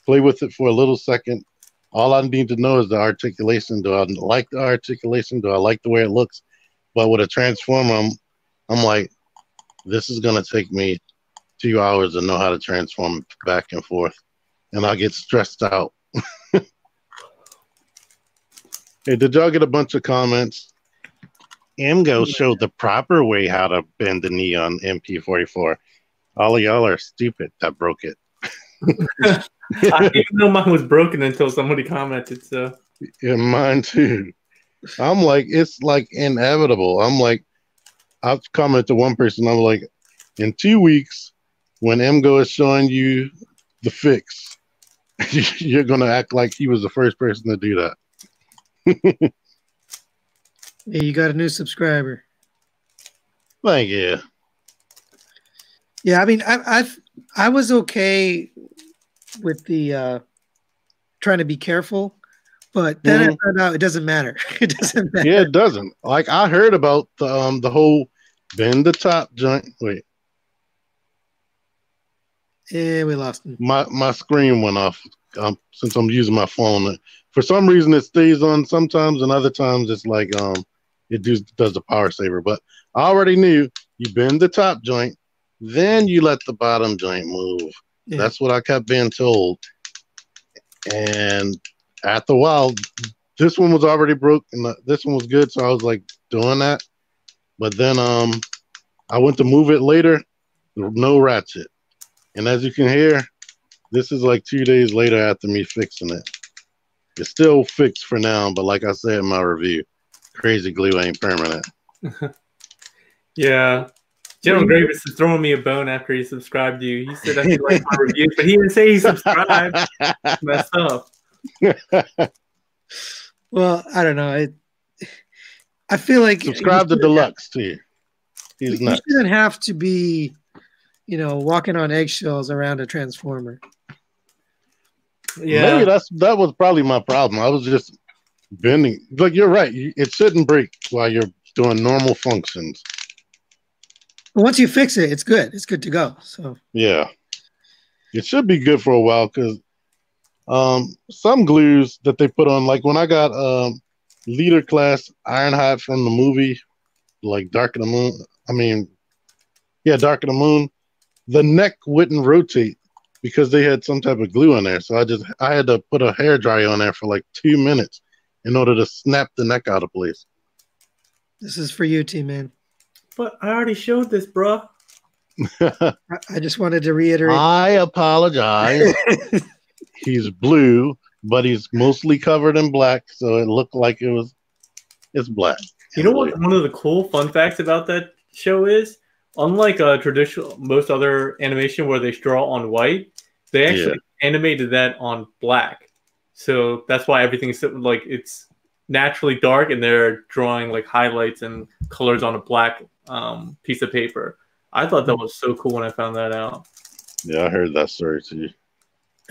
play with it for a little second. All I need to know is the articulation. Do I like the articulation? Do I like the way it looks? But with a Transformer, I'm like, this is going to take me 2 hours to know how to transform back and forth. And I get stressed out. Hey, did y'all get a bunch of comments? MGO showed the proper way how to bend the knee on MP-44. All of y'all are stupid that broke it. I didn't know mine was broken until somebody commented. So yeah, mine too. I'm like, it's like inevitable. I'm like, I've commented to one person. I'm like, in 2 weeks, when MGO is showing you the fix, you're gonna act like he was the first person to do that. Hey, you got a new subscriber. Thank you. Yeah, I mean, I was okay with the trying to be careful, but then I found out it doesn't matter. It doesn't matter. Yeah, it doesn't. Like I heard about the whole bend the top joint. Wait. Yeah, we lost him. My screen went off since I'm using my phone. For some reason, it stays on sometimes, and other times it's like it does the power saver. But I already knew you bend the top joint, then you let the bottom joint move. Yeah. That's what I kept being told. And after a while, this one was already broke, and this one was good, so I was like doing that. But then I went to move it later, no ratchet. And as you can hear, this is like 2 days later after me fixing it. It's still fixed for now, but like I said in my review, crazy glue ain't permanent. Yeah. General Gravis is throwing me a bone after he subscribed to you. He said that he liked my reviews, but he didn't say he subscribed. Messed up. Well, I don't know. I feel like subscribe to Deluxe too. He's nuts. You shouldn't have to be, walking on eggshells around a Transformer. Yeah, maybe that was probably my problem. I was just bending. Like you're right. It shouldn't break while you're doing normal functions. But once you fix it, it's good. It's good to go. So yeah, it should be good for a while because some glues that they put on, like when I got leader class Ironhide from the movie, like Dark of the Moon. Dark of the Moon. The neck wouldn't rotate because they had some type of glue on there. So I had to put a hairdryer on there for like 2 minutes in order to snap the neck out of place. This is for you, T-Man. But I already showed this, bro. I just wanted to reiterate. I apologize. He's blue but he's mostly covered in black, so it looked like it's black. You know what? One of the cool fun facts about that show is, unlike a traditional most other animation where they draw on white, they actually animated that on black. So that's why everything's like it's naturally dark, and they're drawing like highlights and colors on a black piece of paper. I thought that was so cool when I found that out. Yeah, I heard that story too.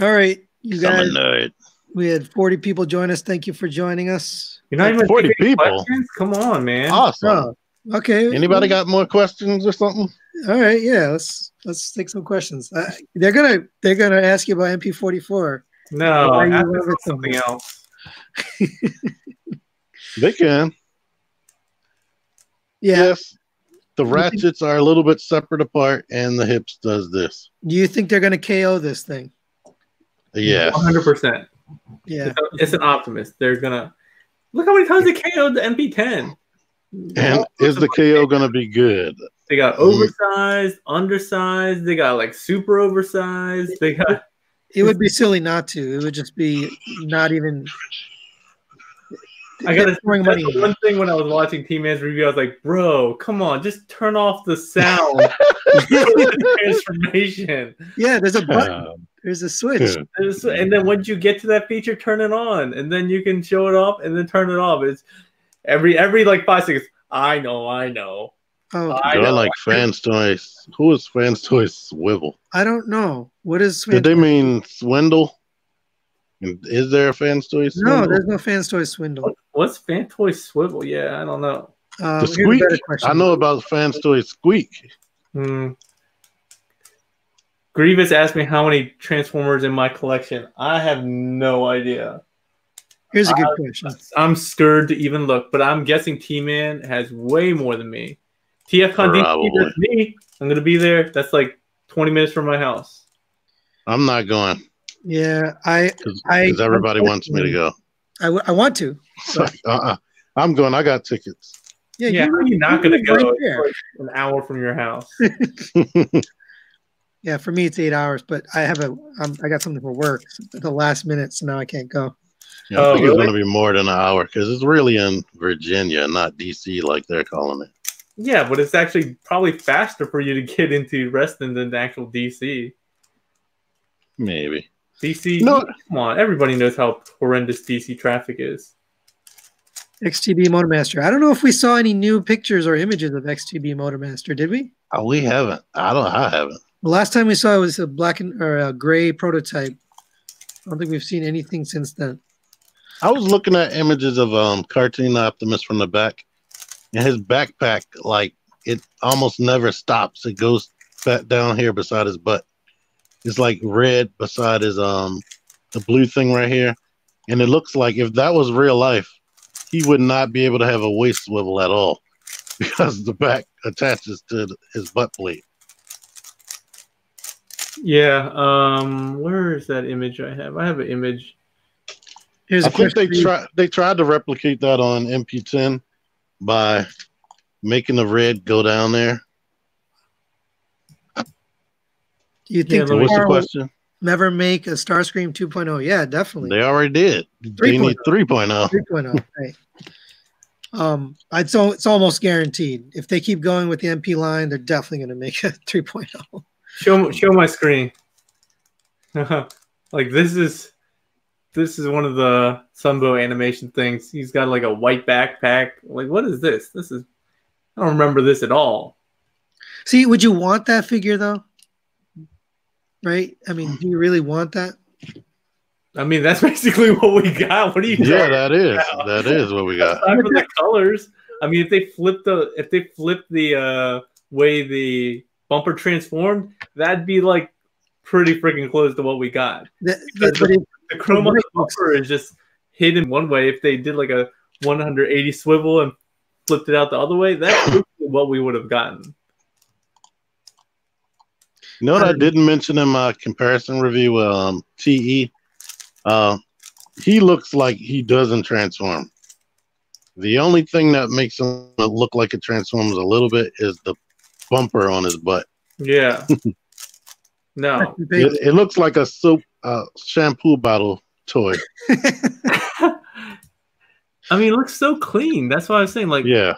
All right, you guys. Nerd. We had 40 people join us. Thank you for joining us. You're not even 40 people. Questions? Come on, man. Awesome. Oh, okay. Anybody got more questions or something? All right. Yeah. Let's take some questions. They're gonna ask you about MP-44. No, ask something else. They can. Yeah. Yes. The ratchets are a little bit separate apart, and the hips does this. Do you think they're gonna KO this thing? Yeah. 100%. Yeah. It's an optimist. They're gonna look how many times they KO'd the MP-10. And is the KO gonna be good? They got oversized, undersized. They got like super oversized. They got. It would be silly not to. It would just be not even. I gotta throwing money. One thing when I was watching T-Man's review, I was like, "Bro, come on, just turn off the sound." Transformation. Yeah, there's a button. There's a switch. And then once you get to that feature, turn it on, and then you can show it off, and then turn it off. It's every like 5 seconds. I know. Oh, I like Fans Toys. Who is Fans Toys Swivel? I don't know. What is? Did they mean swindle? Is there a Fans Toys swindle? No, there's no Fans Toys swindle. What's Fan Toys Swivel? Yeah, I don't know. The squeak. I know about Fans Toys Squeak. Grievous asked me how many Transformers in my collection. I have no idea. Here's a good question. I'm scared to even look, but I'm guessing T-Man has way more than me. TFCon DC, that's me. I'm going to be there. That's like 20 minutes from my house. I'm not going. Yeah, because everybody wants me to go. I want to. I'm going. I got tickets. Yeah, you're not going to go like an hour from your house. Yeah, for me it's 8 hours, but I got something for work at the last minute, so now I can't go. Yeah, I think it's going to be more than an hour because it's really in Virginia, not DC like they're calling it. Yeah, but it's actually probably faster for you to get into Reston than the actual DC. Maybe. DC, no. Come on. Everybody knows how horrendous DC traffic is. XTB Motormaster. I don't know if we saw any new pictures or images of XTB Motormaster, did we? We haven't. I haven't. The last time we saw it was a black or a gray prototype. I don't think we've seen anything since then. I was looking at images of Cartoon Optimus from the back, and his backpack, like, it almost never stops. It goes back down here beside his butt. It's like red beside his the blue thing right here, and it looks like if that was real life, he would not be able to have a waist swivel at all because the back attaches to his butt plate. Yeah, where is that image I have? I have an image. I think they tried to replicate that on MP-10 by making the red go down there. Do you think what's the question? Never make a Starscream 2.0? Yeah, definitely. They already did. They need 3.0. 3.0, right. It's almost guaranteed. If they keep going with the MP line, they're definitely going to make a 3.0. Show my screen. Like this is one of the Sunbow animation things. He's got like a white backpack. Like what is this? I don't remember this at all. See, would you want that figure though? Right? I mean, do you really want that? I mean, that's basically what we got. What are you? Yeah, that is what we got. Aside from the colors, I mean, if they flip the way the bumper transformed, that'd be like pretty freaking close to what we got. The chrome on the bumper is just hidden one way. If they did like a 180 swivel and flipped it out the other way, that's what we would have gotten. You know what I didn't mention in my comparison review? TE. He looks like he doesn't transform. The only thing that makes him look like it transforms a little bit is the bumper on his butt. Yeah. No. It looks like a soap shampoo bottle toy. I mean, it looks so clean. That's why I was saying, like, Yeah.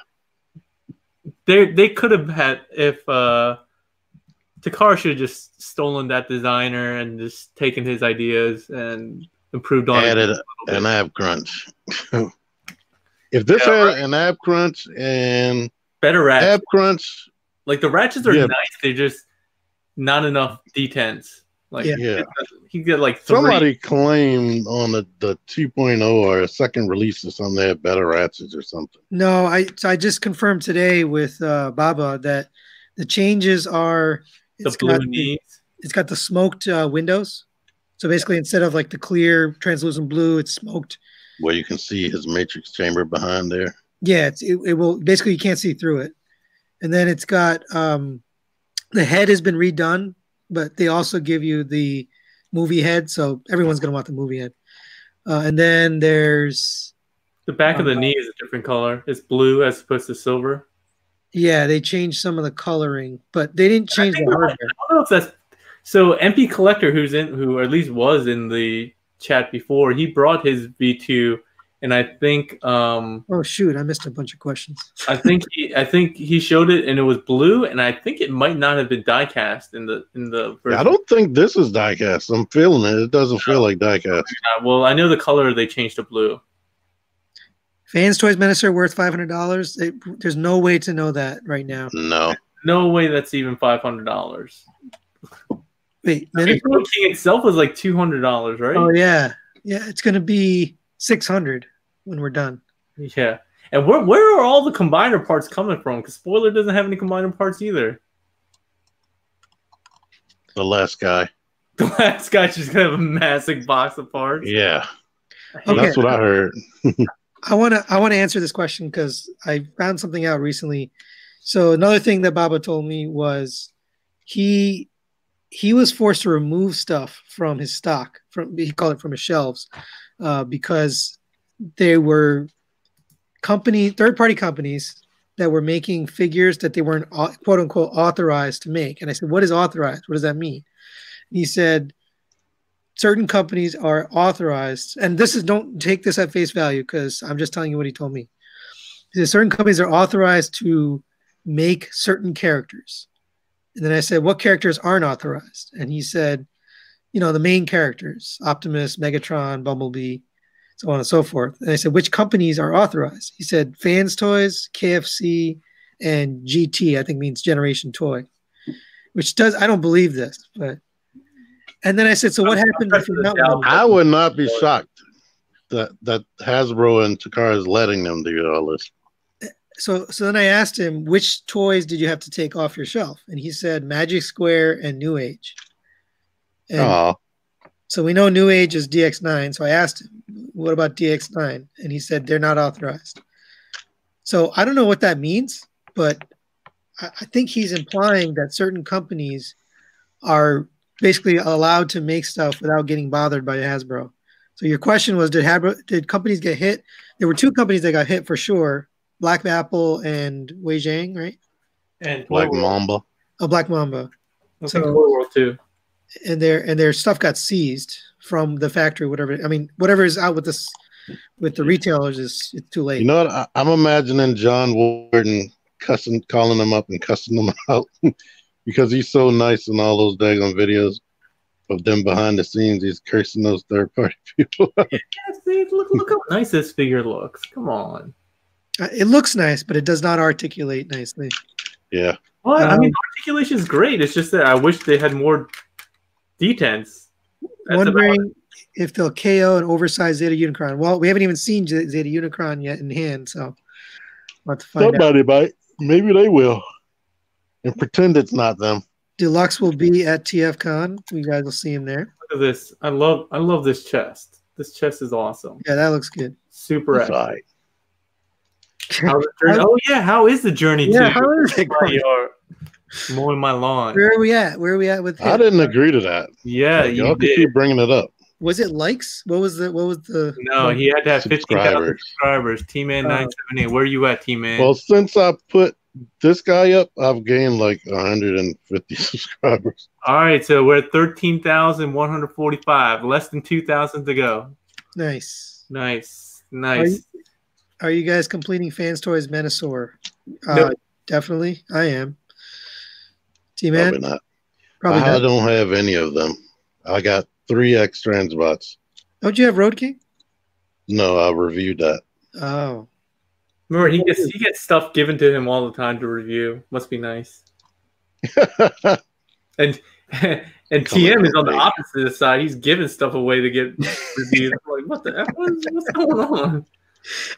They could have had if Takara should have just stolen that designer and just taken his ideas and improved on added it. An ab crunch. If this had an ab crunch and better ratchet, ab crunch, like the ratchets are nice, they're just not enough detents. Like he get like 3. Somebody claimed on the 2.0 or a second release or something they had better ratchets or something. No, I just confirmed today with Baba that the changes are the blue knees. It's got the smoked windows. So basically, instead of like the clear translucent blue, it's smoked. Where you can see his matrix chamber behind there. Yeah, it will basically you can't see through it. And then it's got the head has been redone, but they also give you the movie head, so everyone's gonna want the movie head. And then there's the back of the knee is a different color. It's blue as opposed to silver. Yeah, they changed some of the coloring, but they didn't change the hardware. I don't know if that's so. MP Collector, who at least was in the chat before, he brought his V2, and I think. Oh shoot! I missed a bunch of questions. I think he showed it, and it was blue, and I think it might not have been die-cast in the version. I don't think this is die-cast. I'm feeling it. It doesn't feel like die-cast. Well, I know the color they changed to blue. Fans Toys Menacer worth $500. There's no way to know that right now. No way that's even $500. Wait, King itself was like $200, right? Oh yeah, it's gonna be $600 when we're done. Yeah, and where are all the combiner parts coming from? Because Spoiler doesn't have any combiner parts either. The last guy. The last guy's just gonna have a massive box of parts. Yeah, that's what I heard. I want to answer this question because I found something out recently. So another thing that Baba told me was he was forced to remove stuff from his stock, he called it from his shelves, because there were third-party companies that were making figures that they weren't quote unquote authorized to make. And I said, what is authorized? What does that mean? And he said, certain companies are authorized, and don't take this at face value because I'm just telling you what he told me. He said certain companies are authorized to make certain characters. And then I said, what characters aren't authorized? And he said, the main characters, Optimus, Megatron, Bumblebee, so on and so forth. And I said, which companies are authorized? He said, Fans Toys, KFC, and GT, I think means Generation Toy, which I don't believe this, but. And then I said, so what happened if you're not one? I would not be shocked that Hasbro and Takara is letting them do all this. So then I asked him, which toys did you have to take off your shelf? And he said Magic Square and New Age. And so we know New Age is DX9. So I asked him, what about DX9? And he said they're not authorized. So I don't know what that means, but I think he's implying that certain companies are basically allowed to make stuff without getting bothered by Hasbro. So your question was, did companies get hit? There were 2 companies that got hit for sure. Black Apple and Wei Zhang, right? And Black Mamba. Oh, Black Mamba. So Toy World too. And their stuff got seized from the factory, whatever. I mean, whatever is out with the retailers it's too late. You know what? I'm imagining John Warden calling them up and cussing them out. Because he's so nice in all those daggone videos of them behind the scenes. He's cursing those third-party people. See, look how nice this figure looks. Come on. It looks nice, but it does not articulate nicely. Yeah. Well, I mean, articulation is great. It's just that I wish they had more detents. Wondering if they'll KO an oversized Zeta Unicron. Well, we haven't even seen Zeta Unicron yet in hand, so we'll have to find Somebody might. Maybe they will. And pretend it's not them. Deluxe will be at TFCon. You guys will see him there. Look at this. I love this chest. This chest is awesome. Yeah, that looks good. Super accurate. Oh yeah, how is the journey to how is it going? Mowing my lawn? Where are we at? with him? I didn't agree to that. Yeah, y'all can keep bringing it up. Was it likes? What was the No, he had to have 50,000 subscribers. T-Man 978. Where are you at, T-Man? Well, since I put this guy up, I've gained like 150 subscribers. All right, so we're at 13,145. Less than 2,000 to go. Nice. Nice. Are you guys completing Fans Toys Menosaur? Nope. Definitely. I am. T-Man? Probably not. Probably I not. don't have any of them. I got 3 X Transbots. Don't you have Road King? No, I reviewed that. Oh. Remember, he gets stuff given to him all the time to review. Must be nice. And TM is on the opposite side. He's giving stuff away to get reviews. I'm like, what the F? What's going on?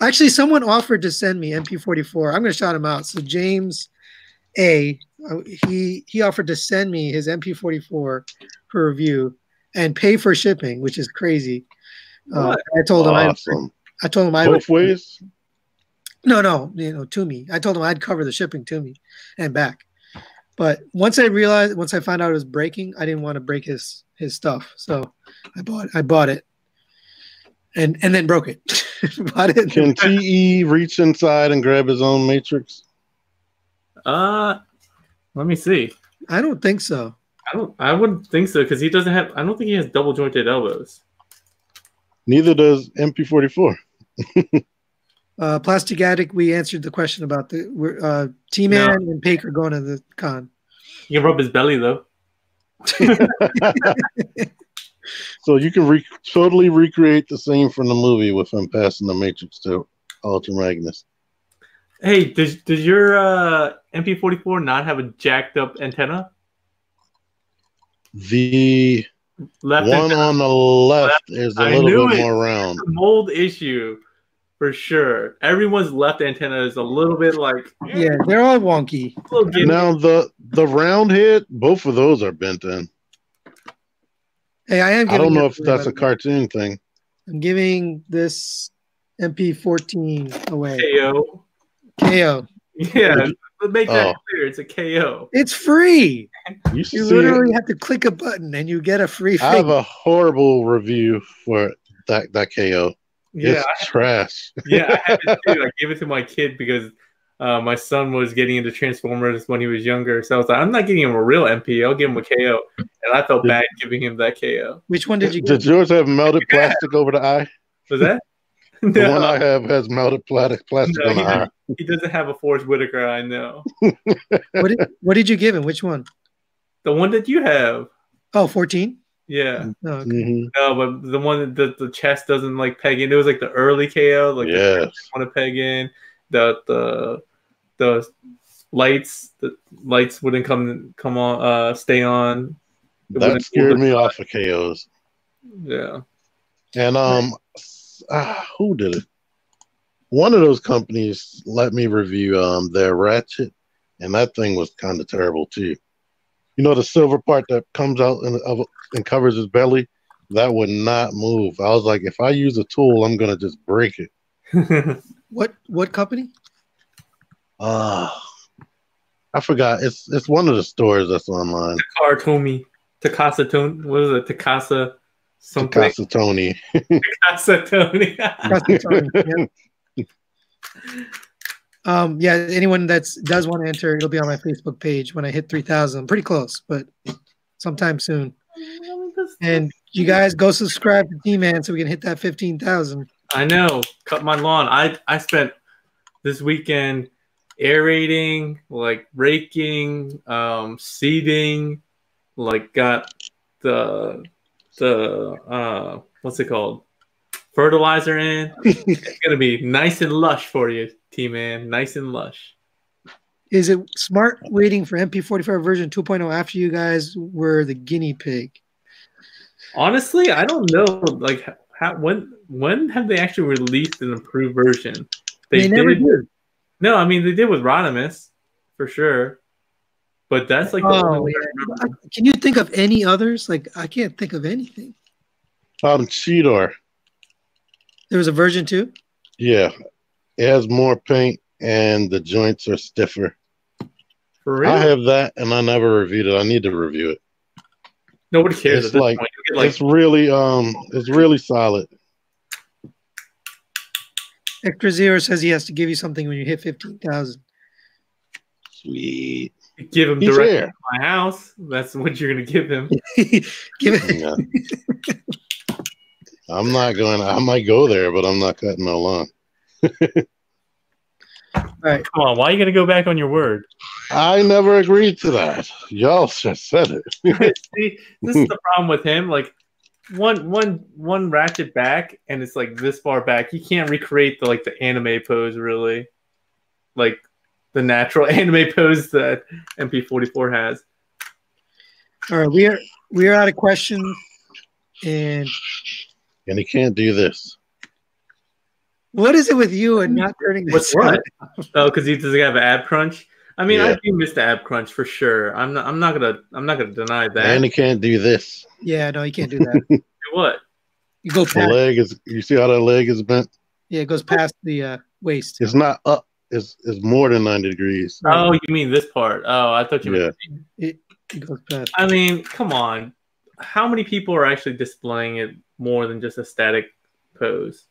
Actually, someone offered to send me MP-44. I'm going to shout him out. So James A, he offered to send me his MP-44 for review and pay for shipping, which is crazy. I told him I told him both ways. No, to me. I told him I'd cover the shipping to me and back. But once I found out it was breaking, I didn't want to break his stuff, so I bought it, and then broke it. Bought it. Can TE reach inside and grab his own matrix? Let me see. I don't think so. I wouldn't think so because he doesn't have. I don't think he has double jointed elbows. Neither does MP-44. Plastic Addict, we answered the question about the T-Man and Paker are going to the con. You can rub his belly though. So you can totally recreate the scene from the movie with him passing the Matrix to Ultra Magnus. Hey, does your MP-44 not have a jacked up antenna? The one on the left is a little bit more round. It's a mold issue. For sure. Everyone's left antenna is a little bit like... Yeah, they're all wonky. Now, the round head, both of those are bent in. Hey, I don't know if that's a cartoon thing. I'm giving this MP-14 away. KO. Yeah, make that clear. It's a KO. It's free. You literally have to click a button and you get a free thing. I have a horrible review for that KO. Yeah, it's trash. Yeah, I had it too. I gave it to my kid because my son was getting into Transformers when he was younger. So I was like, I'm not getting him a real MP. I'll give him a KO. And I felt bad giving him that KO. Which one did you get? Did yours have melted plastic over the eye? Was that? The one I have has melted plastic on the eye. He doesn't have a Forrest Whitaker, I know. What did you give him? Which one? The one that you have. Oh, 14? Yeah. Oh, okay. No, but the one that the chest doesn't like peg in. It was like the early KO, like the want to peg in. The lights wouldn't come on, stay on. That scared me off of KOs. Yeah. And who did it? One of those companies let me review their Ratchet, and that thing was kind of terrible too. You know the silver part that comes out and covers his belly? That would not move. I was like, if I use a tool, I'm gonna just break it. What company? I forgot. It's one of the stores that's online. Takasa Tony. What is it? Takasa something. Takasa Tony. Takasa Tony. Yeah, anyone that does want to enter, it'll be on my Facebook page when I hit 3,000. Pretty close, but sometime soon. And you guys go subscribe to T-Man so we can hit that 15,000. I know. Cut my lawn. I spent this weekend aerating, like raking, seeding, like got the what's it called? Fertilizer in. It's gonna be nice and lush for you, T-Man. Nice and lush. Is it smart waiting for MP-44 version 2.0 after you guys were the guinea pig? Honestly, I don't know. Like, when have they actually released an improved version? They never did. No, I mean they did with Rodimus, for sure. But that's like. Can you think of any others? Like, I can't think of anything. Cheetor. There was a version 2? Yeah. It has more paint and the joints are stiffer. For real? I have that and I never reviewed it. I need to review it. Nobody cares at this point. It's really solid. Extra Zero says he has to give you something when you hit 15,000. Sweet. Give him directly to my house. That's what you're gonna give him. Give it. Yeah. I'm not going. I might go there, but I'm not cutting no lawn. All right. Come on, why are you gonna go back on your word? I never agreed to that. Y'all just said it. See, this is the problem with him. Like one ratchet back, and it's like this far back. He can't recreate the anime pose really, like the natural anime pose that MP-44 has. All right, we are out of questions, and he can't do this. What is it with you and not turning this? What's what? Oh, because he doesn't have an ab crunch. I mean, Yeah. I do miss the ab crunch for sure. I'm not gonna deny that. And he can't do this. Yeah, no, you can't do that. Do what? You go The past. leg is. You see how that leg is bent? Yeah, it goes past the waist. It's not up. It's more than 90 degrees. Oh, you mean this part? Oh, I thought you meant. It goes past. I mean, come on. How many people are actually displaying it more than just a static pose?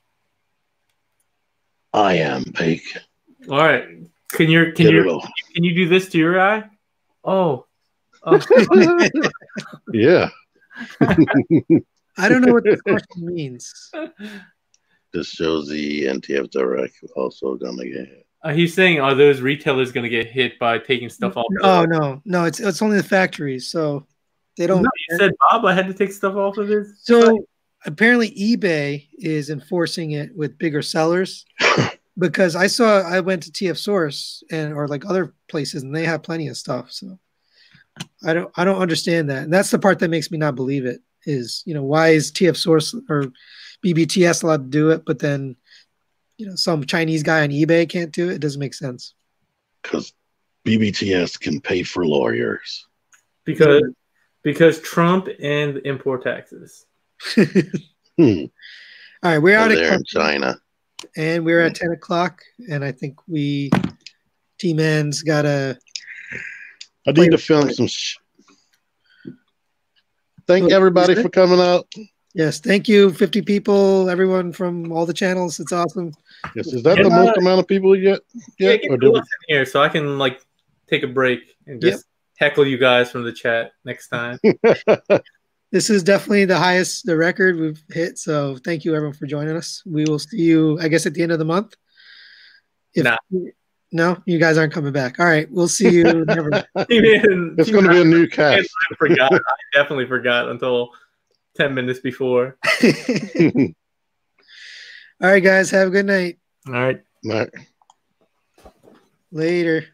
I am Bake. All right. Can you do this to your eye? Oh. Yeah. I don't know what this question means. This shows the NTF Direct also gonna get hit. He's saying, are those retailers going to get hit by taking stuff off? Oh no, it's only the factories, so they don't. No, you said Bob, I had to take stuff off of his. So apparently, eBay is enforcing it with bigger sellers because I went to TF Source or like other places, and they have plenty of stuff. So I don't understand that, and that's the part that makes me not believe it. Is why is TF Source or BBTS allowed to do it, but then some Chinese guy on eBay can't do it? It doesn't make sense. Because BBTS can pay for lawyers. Because Trump and import taxes. All right, we're out there in China, and we're at 10 o'clock, and I think T-Man's got to. I need to film some. Thank everybody for coming out. Yes, thank you, 50 people, everyone from all the channels. It's awesome. Yes, is that the most amount of people yet? Yeah, get in here so I can take a break and just heckle you guys from the chat next time. This is definitely the record we've hit. So thank you everyone for joining us. We will see you, I guess, at the end of the month. No, you guys aren't coming back. All right, we'll see you. It's going to be a new cast. I forgot. I definitely forgot until 10 minutes before. All right, guys. Have a good night. All right. All right. Later.